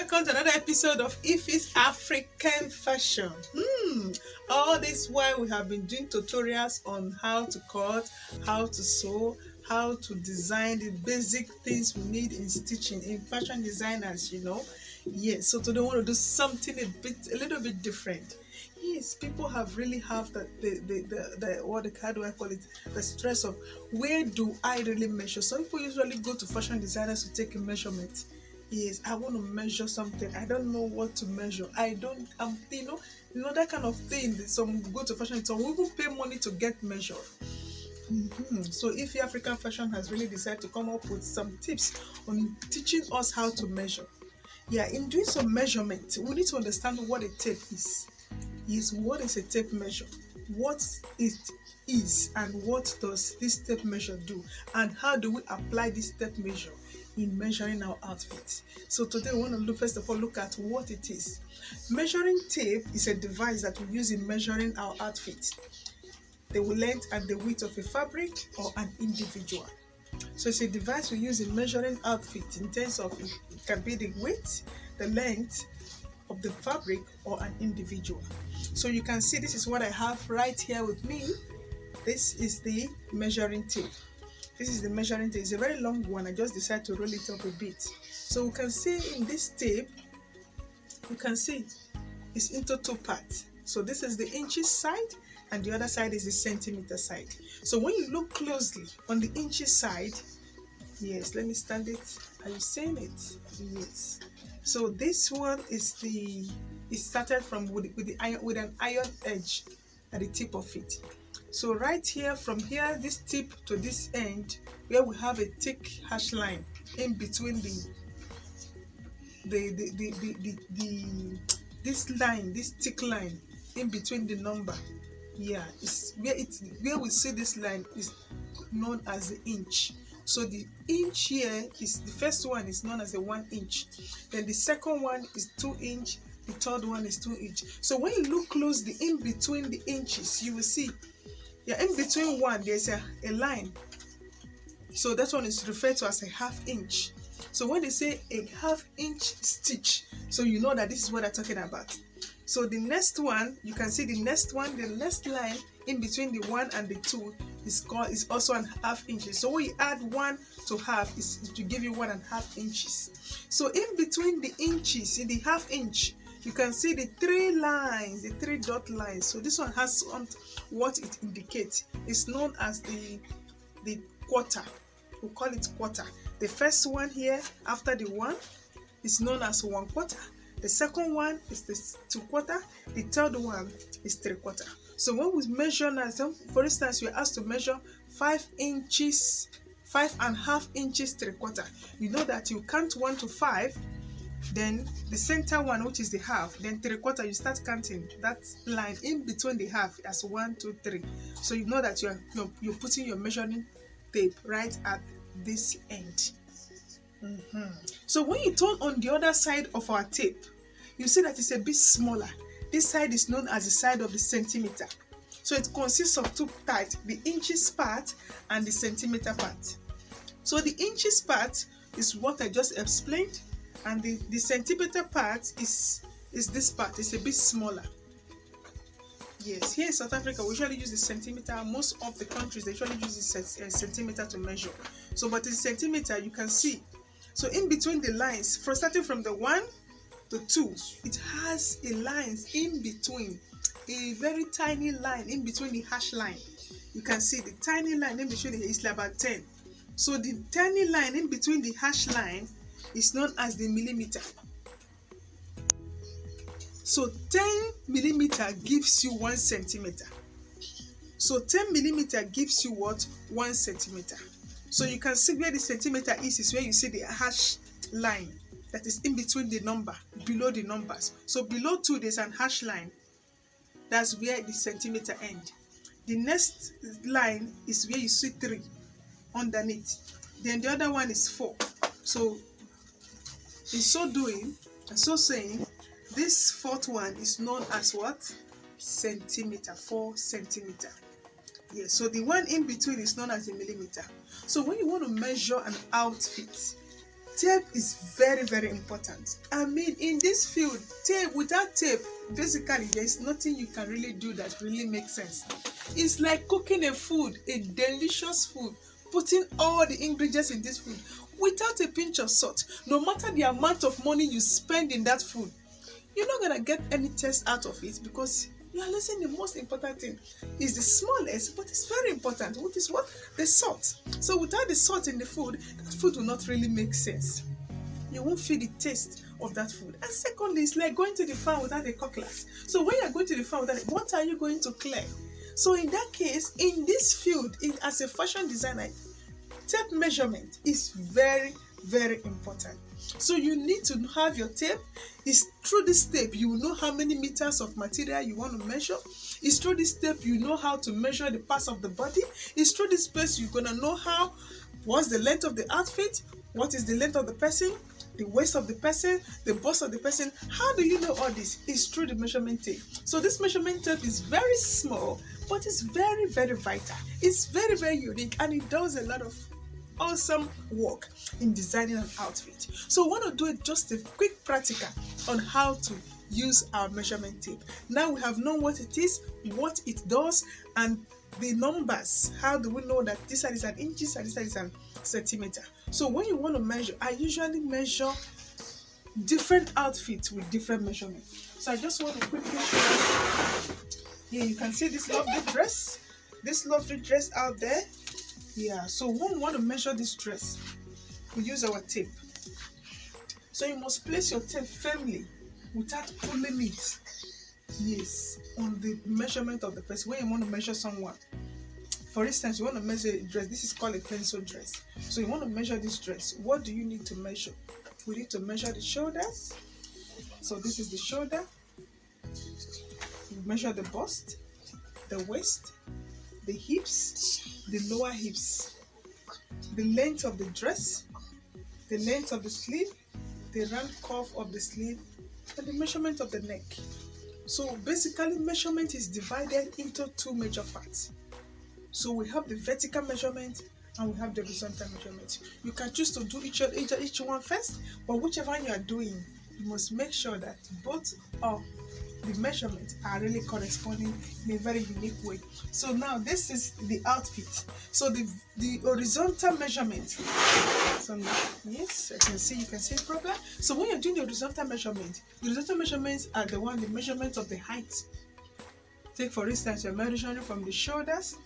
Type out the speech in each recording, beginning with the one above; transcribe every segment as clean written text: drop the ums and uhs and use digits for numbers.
Welcome to another episode of Ife's African Fashion. All this while we have been doing tutorials on how to cut, how to sew, how to design the basic things we need in stitching, in fashion designers, Yes, so today I want to do something a little bit different. Yes, people have really have how do I call it, the stress of where do I really measure. Some people usually go to fashion designers to take a measurement. Yes, I want to measure something. I don't know what to measure. I don't, that kind of thing. Some go to fashion, some people pay money to get measured. So if the African fashion has really decided to come up with some tips on teaching us how to measure. Yeah, in doing some measurement, we need to understand what a tape is. Yes, what is a tape measure? What it is and what does this tape measure do? And how do we apply this tape measure in measuring our outfits? So today we want to first of all look at what it is. Measuring tape is a device that we use in measuring our outfit, the length and the width of a fabric or an individual. So it's a device we use in measuring outfit in terms of it can be the width, the length of the fabric or an individual. So you can see this is what I have right here with me. This is the measuring tape. This is the measuring tape. It's a very long one. I just decided to roll it up a bit. So we can see in this tape, you can see it's into two parts. So this is the inches side and the other side is the centimeter side. So when you look closely on the inches side, yes, let me stand it. Are you seeing it? Yes. So this one is it started from with an iron edge at the tip of it. So right here, from here, this tip to this end, where we have a thick hash line in between this line, this thick line in between the number. Yeah, where we see this line is known as the inch. So the inch here is the first one is known as the 1 inch. Then the second one is 2 inch. The third one is 2 inch. So when you look closely in between the inches, you will see, in between one there's a line. So that one is referred to as a half inch. So when they say a half inch stitch, so you know that this is what they're talking about. So the next one, you can see the next one, the next line in between the 1 and the 2 is also an half inches. So when you add 1 to half is to give you 1.5 inches. So in between the inches, in the half inch, you can see the 3 lines, the 3 dot lines. So this one has what it indicates. It's known as the quarter. We call it quarter. The first one here after the 1 is known as 1/4. The second one is the 2/4. The third one is 3/4. So when we measure now, for instance, you're asked to measure 5 inches, 5.5 inches, 3/4. You know that you count 1 to 5, then the center one, which is the half, then 3/4, you start counting that line in between the half as 1, 2, 3. So you know that you're putting your measuring tape right at this end. So when you turn on the other side of our tape, you see that it's a bit smaller. This side is known as the side of the centimeter. So it consists of 2 parts, the inches part and the centimeter part. So the inches part is what I just explained, and the centimeter part is this part. It's a bit smaller. Yes, here in South Africa, we usually use the centimeter. Most of the countries, they usually use the centimeter to measure. So, but in centimeter, you can see. So in between the lines, starting from the 1 to 2, it has a line in between, a very tiny line in between the hash line. You can see the tiny line in between is about 10. So the tiny line in between the hash line is known as the millimeter. So 10 millimeter gives you 1 centimeter. So 10 millimeter gives you what? 1 centimeter. So you can see where the centimeter is where you see the hash line that is in between the number, below the numbers. So below 2 there's an hash line. That's where the centimeter end. The next line is where you see 3 underneath. Then the other one is 4. So in so doing and so saying, this fourth one is known as what? Centimeter, 4 centimeter. Yes, so the one in between is known as a millimeter. So when you want to measure an outfit, Tape is very, very important. I mean, in this field, tape, without tape, basically there is nothing you can really do that really makes sense. It's like cooking a food, a delicious food, putting all the ingredients in this food without a pinch of salt. No matter the amount of money you spend in that food, you're not gonna get any taste out of it, because you are losing the most important thing. Is the smallest, but it's very important, which is what? The salt. So without the salt in the food, that food will not really make sense. You won't feel the taste of that food. And secondly, it's like going to the farm without a cutlass. So when you're going to the farm without it, what are you going to clear? So in that case, in this field, as a fashion designer, tape measurement is very, very important. So you need to have your tape. It's through this tape you will know how many meters of material you want to measure. It's through this tape you know how to measure the parts of the body. It's through this space you're gonna know what's the length of the outfit, what is the length of the person, the waist of the person, the bust of the person. How do you know all this? It's through the measurement tape. So this measurement tape is very small, but it's very, very vital. It's very, very unique, and it does a lot of awesome work in designing an outfit. So we want to do just a quick practical on how to use our measurement tape. Now we have known what it is, what it does, and the numbers. How do we know that this side is an inches and this side is an centimeter? So when you want to measure, I usually measure different outfits with different measurements. So I just want to quickly show you. Here you can see this lovely dress out there. Yeah, so when we want to measure this dress, we use our tape. So you must place your tape firmly without pulling it. Yes, on the measurement of the person. When you want to measure someone, for instance, you want to measure a dress. This is called a pencil dress. So you want to measure this dress. What do you need to measure? We need to measure the shoulders. So this is the shoulder. You measure the bust, the waist, the hips, the lower hips, the length of the dress, the length of the sleeve, the round curve of the sleeve, and the measurement of the neck. So basically, measurement is divided into two major parts. So we have the vertical measurement and we have the horizontal measurement. You can choose to do each one first, but whichever you are doing, you must make sure that both of the measurements are really corresponding in a very unique way. So now this is the outfit. So the horizontal measurement. So now, yes, you can see it properly. So when you're doing the horizontal measurements are the measurement of the height. Take for instance, you're measuring from the shoulders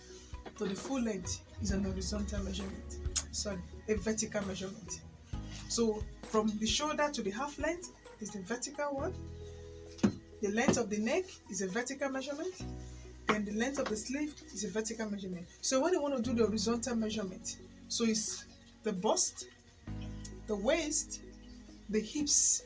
to the full length is an horizontal measurement. So a vertical measurement. So from the shoulder to the half length is the vertical one. The length of the neck is a vertical measurement. Then the length of the sleeve is a vertical measurement. So when you want to do the horizontal measurement, so it's the bust, the waist, the hips,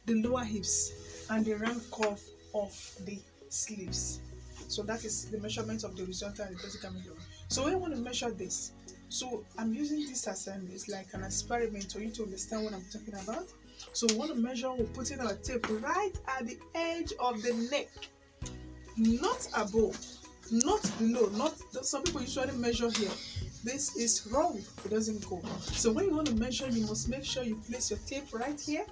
the lower hips, and the round curve of the sleeves. So that is the measurement of the horizontal and the vertical measurement. So when you want to measure this, so I'm using this as it's like an experiment for you to understand what I'm talking about. So we want to measure, we're putting our tape right at the edge of the neck, not above, not below. Some people usually measure here. This is wrong, it doesn't go. So when you want to measure, you must make sure you place your tape right here.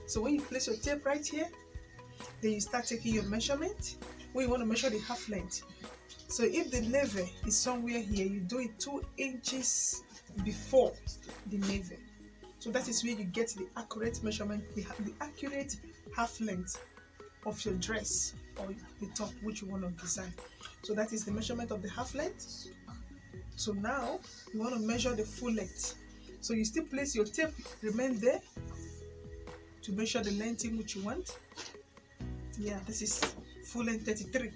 So when you place your tape right here, then you start taking your measurement. When you want to measure the half length, so if the navel is somewhere here, you do it 2 inches before the navel. So that is where you get the accurate measurement, the accurate half length of your dress or the top which you want to design. So that is the measurement of the half length. So now you want to measure the full length. So you still place your tape, remain there to measure the length in which you want. Yeah, this is full length 33.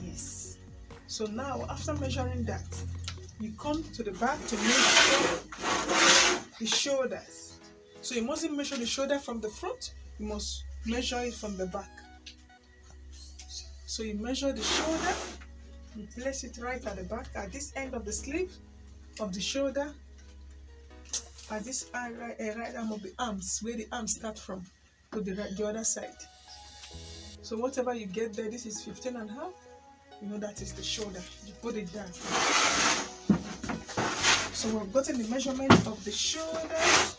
Yes. So now after measuring that, you come to the back to measure the shoulders. So you mustn't measure the shoulder from the front, you must measure it from the back. So you measure the shoulder, you place it right at the back, at this end of the sleeve of the shoulder, at this right arm of the arms, where the arms start from, to the other side. So whatever you get there, this is 15.5, you know that is the shoulder. You put it down. So we've gotten the measurement of the shoulders.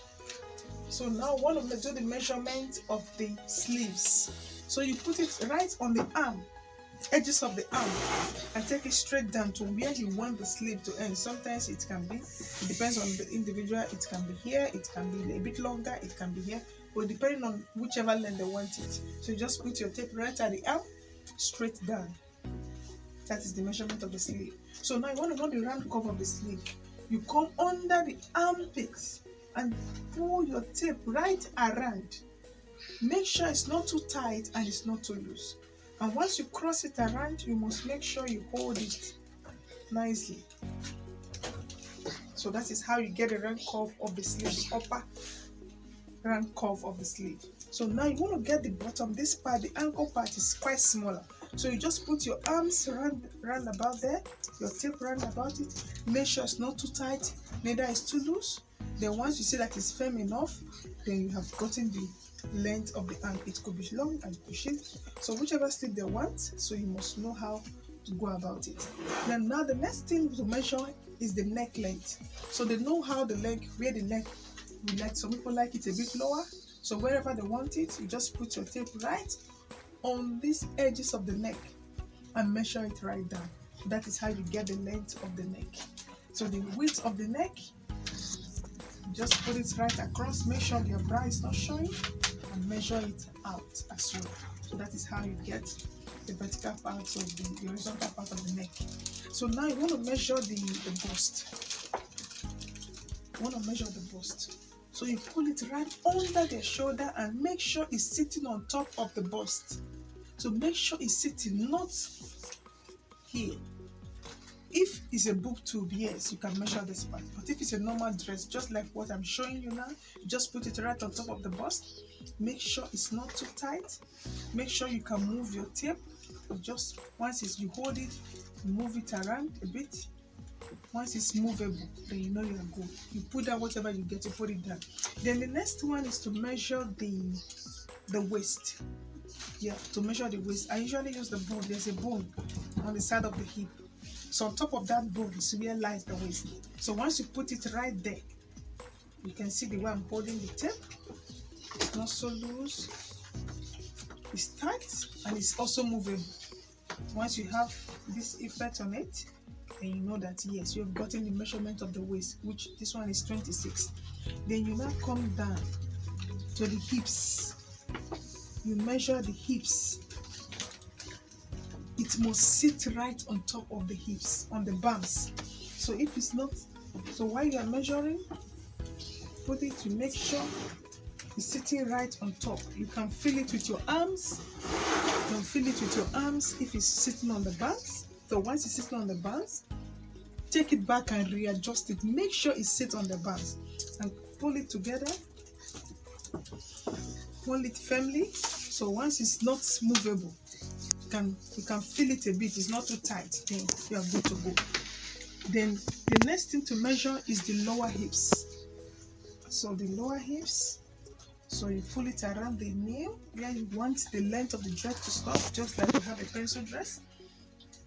So now we want to do the measurement of the sleeves. So you put it right on the arm, edges of the arm, and take it straight down to where you want the sleeve to end. Sometimes it can be, it depends on the individual, it can be here, it can be a bit longer, it can be here, but depending on whichever length they want it. So you just put your tape right at the arm, straight down. That is the measurement of the sleeve. So now you want to know the round curve of the sleeve. You come under the armpits and pull your tape right around. Make sure it's not too tight and it's not too loose. And once you cross it around, you must make sure you hold it nicely. So that is how you get the round curve of the sleeve, the upper round curve of the sleeve. So now you want to get the bottom, this part, the ankle part is quite smaller. So you just put your arms round about there, your tape round about it. Make sure it's not too tight, neither is too loose. Then once you see that it's firm enough, then you have gotten the length of the arm. It could be long and pushing. So whichever sleeve they want, so you must know how to go about it. Then now the next thing to measure is the neck length. So they know how the leg, where the leg we like. Some people like it a bit lower. So wherever they want it, you just put your tape right on these edges of the neck and measure it right down. That is how you get the length of the neck. So the width of the neck, just put it right across. Make sure your bra is not showing and measure it out as well. So that is how you get the vertical part of the horizontal part of the neck. So now you want to measure the bust. You want to measure the bust. So you pull it right under the shoulder and make sure it's sitting on top of the bust. So make sure it's sitting, not here. If it's a boob tube, yes, you can measure this part. But if it's a normal dress, just like what I'm showing you now, you just put it right on top of the bust. Make sure it's not too tight. Make sure you can move your tape. Just once you hold it, move it around a bit. Once it's movable, then you know you are good. You put down whatever you get, you put it down. Then the next one is to measure the waist. Yeah, to measure the waist, I usually use the bone. There's a bone on the side of the hip. So on top of that bone is where lies the waist. So once you put it right there, you can see the way I'm holding the tape. It's not so loose. It's tight and it's also movable. Once you have this effect on it, then you know that yes, you have gotten the measurement of the waist, which this one is 26. Then you now come down to the hips. You measure the hips. It must sit right on top of the hips, on the bums. So if it's not, so while you are measuring, put it to make sure it's sitting right on top. You can feel it with your arms. You can feel it with your arms if it's sitting on the buns. So once it's sitting on the buns, take it back and readjust it. Make sure it sits on the buns and pull it together. Hold it firmly. So once it's not movable, you can feel it a bit. It's not too tight. Then you are good to go. Then the next thing to measure is the lower hips. So the lower hips. So you pull it around the knee where you want the length of the dress to stop, just like you have a pencil dress.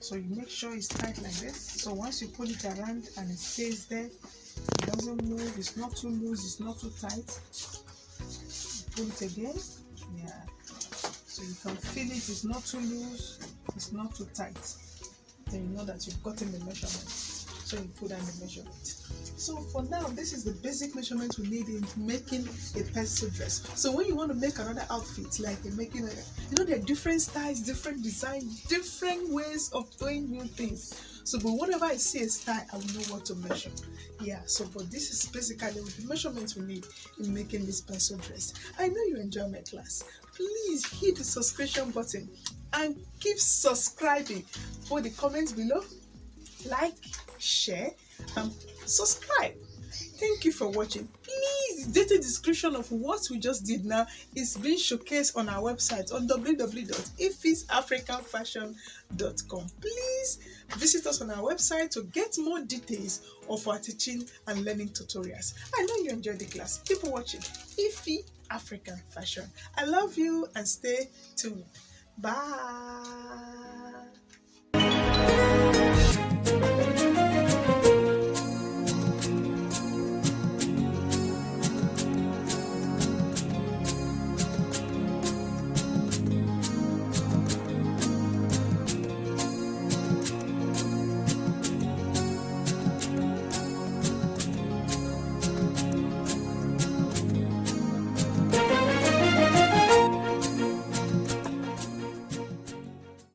So you make sure it's tight like this. So once you pull it around and it stays there, it doesn't move, it's not too loose, it's not too tight. Pull it again. Yeah. So you can feel it, it's not too loose, it's not too tight. Then you know that you've gotten the measurement. So you put down the measurement. So for now, this is the basic measurement we need in making a pencil dress. So when you want to make another outfit, like you're making there are different styles, different designs, different ways of doing new things. So but whenever I see a style, I will know what to measure. Yeah, so but this is basically the measurements we need in making this pencil dress. I know you enjoy my class. Please hit the subscription button and keep subscribing. Put the comments below, like, share, and subscribe. Thank you for watching. Please, the detailed description of what we just did now is being showcased on our website on www.ifisafricanfashion.com. Please visit us on our website to get more details of our teaching and learning tutorials. I know you enjoyed the class. Keep watching Ify African Fashion. I love you and stay tuned. Bye.